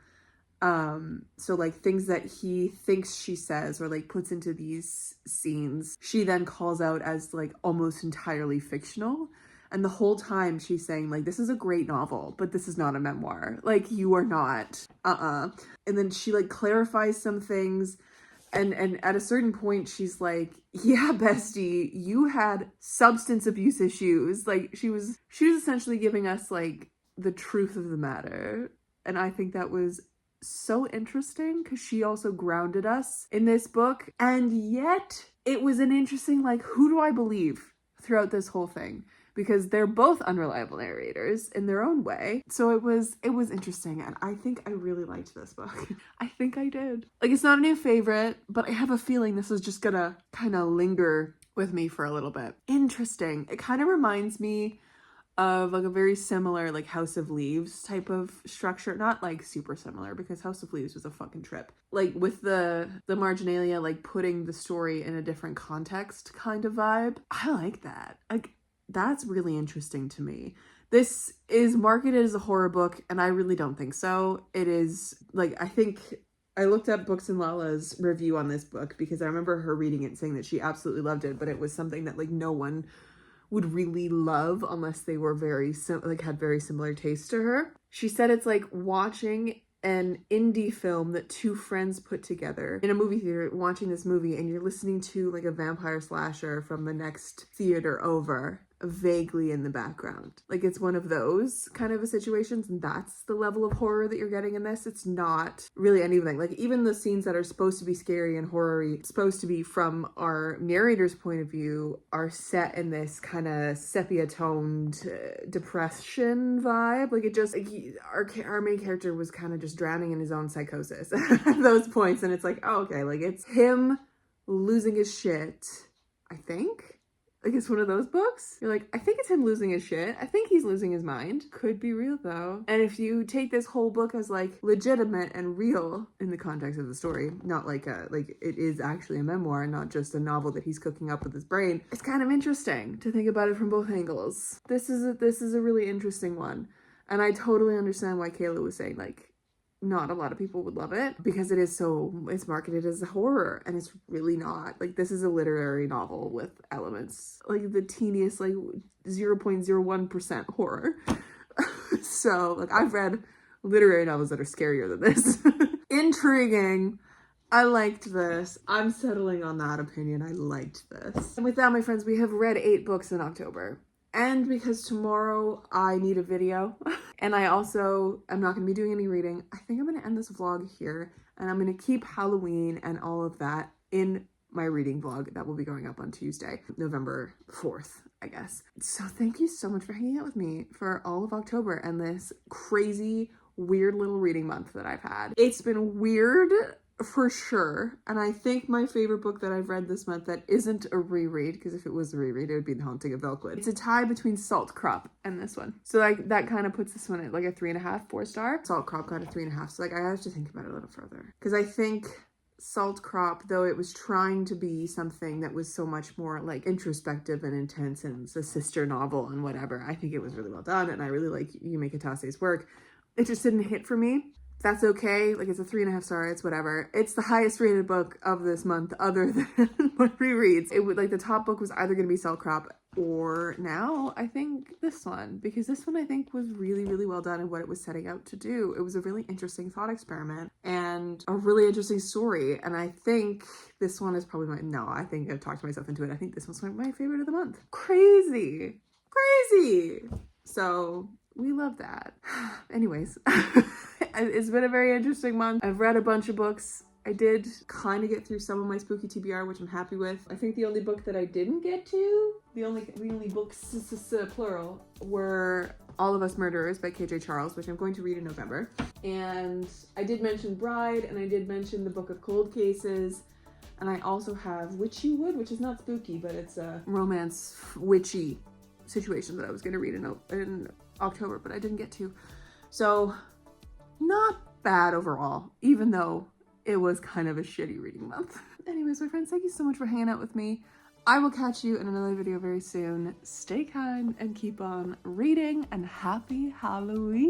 So like things that he thinks she says or like puts into these scenes, she then calls out as like almost entirely fictional. And the whole time she's saying like, this is a great novel, but this is not a memoir. Like, you are not, And then she like clarifies some things. And at a certain point, she's like, yeah, bestie, you had substance abuse issues. Like, she was essentially giving us like the truth of the matter. And I think that was so interesting because she also grounded us in this book. And yet it was an interesting, like, who do I believe throughout this whole thing? Because they're both unreliable narrators in their own way. So it was interesting, and I think I really liked this book. I think I did. Like, it's not a new favorite, but I have a feeling this is just gonna kind of linger with me for a little bit. Interesting. It kind of reminds me of like a very similar like House of Leaves type of structure. Not like super similar, because House of Leaves was a fucking trip. Like with the marginalia, like putting the story in a different context kind of vibe. I like that. Like, that's really interesting to me. This is marketed as a horror book, and I really don't think so. It is, like, I think I looked up Books and Lala's review on this book because I remember her reading it saying that she absolutely loved it, but it was something that, like, no one would really love unless they were had very similar tastes to her. She said it's like watching an indie film that two friends put together in a movie theater, watching this movie, and you're listening to like a vampire slasher from the next theater over. vaguely in the background. Like it's one of those kind of situations, and that's the level of horror that you're getting in this. It's not really anything. Like even the scenes that are supposed to be scary and horror-y, supposed to be from our narrator's point of view, are set in this kind of sepia-toned depression vibe. Like it just, like our main character was kind of just drowning in his own psychosis at those points, and it's like, oh, okay, like it's him losing his shit, I think. Like it's one of those books. You're like, I think it's him losing his shit. I think he's losing his mind. Could be real though. And if you take this whole book as like legitimate and real in the context of the story, not like it is actually a memoir, not just a novel that he's cooking up with his brain, it's kind of interesting to think about it from both angles. This is a really interesting one. And I totally understand why Kayla was saying like, not a lot of people would love it because it's marketed as a horror, and it's really not. Like this is a literary novel with elements like the teeniest, like 0.01% horror. So like I've read literary novels that are scarier than this. Intriguing. I liked this. I'm settling on that opinion. I liked this. And with that, my friends, we have read 8 books in October. And because tomorrow I need a video and I also am not going to be doing any reading, I think I'm going to end this vlog here, and I'm going to keep Halloween and all of that in my reading vlog that will be going up on Tuesday, November 4th, I guess. So thank you so much for hanging out with me for all of October and this crazy, weird little reading month that I've had. It's been weird for sure, and I think my favorite book that I've read this month that isn't a reread, because if it was a reread it would be The Haunting of Velkwood. It's a tie between Salt Crop and this one, so like that kind of puts this one at like a 3.5, 4-star. Salt Crop got a 3.5, so like I have to think about it a little further, because I think Salt Crop, though it was trying to be something that was so much more like introspective and intense and it's a sister novel and whatever, I think it was really well done, and I really like Yume Katase's work. It just didn't hit for me. That's okay. Like it's a 3.5 star. It's whatever. It's the highest rated book of this month other than my rereads. It would like the top book was either going to be Salt Crop or now I think this one, because this one I think was really, really well done in what it was setting out to do. It was a really interesting thought experiment and a really interesting story. And I think this one is probably I think I've talked myself into it. I think this one's my favorite of the month. Crazy. So we love that. Anyways, it's been a very interesting month. I've read a bunch of books. I did kind of get through some of my spooky TBR, which I'm happy with. I think the only book that I didn't get to, the only books, plural, were All of Us Murderers by KJ Charles, which I'm going to read in November. And I did mention Bride, and I did mention the Book of Cold Cases. And I also have Witchy Wood, which is not spooky, but it's a romance witchy situation that I was going to read in October, but I didn't get to. So not bad overall, even though it was kind of a shitty reading month. Anyways, my friends, thank you so much for hanging out with me. I will catch you in another video very soon. Stay kind and keep on reading, and happy Halloween!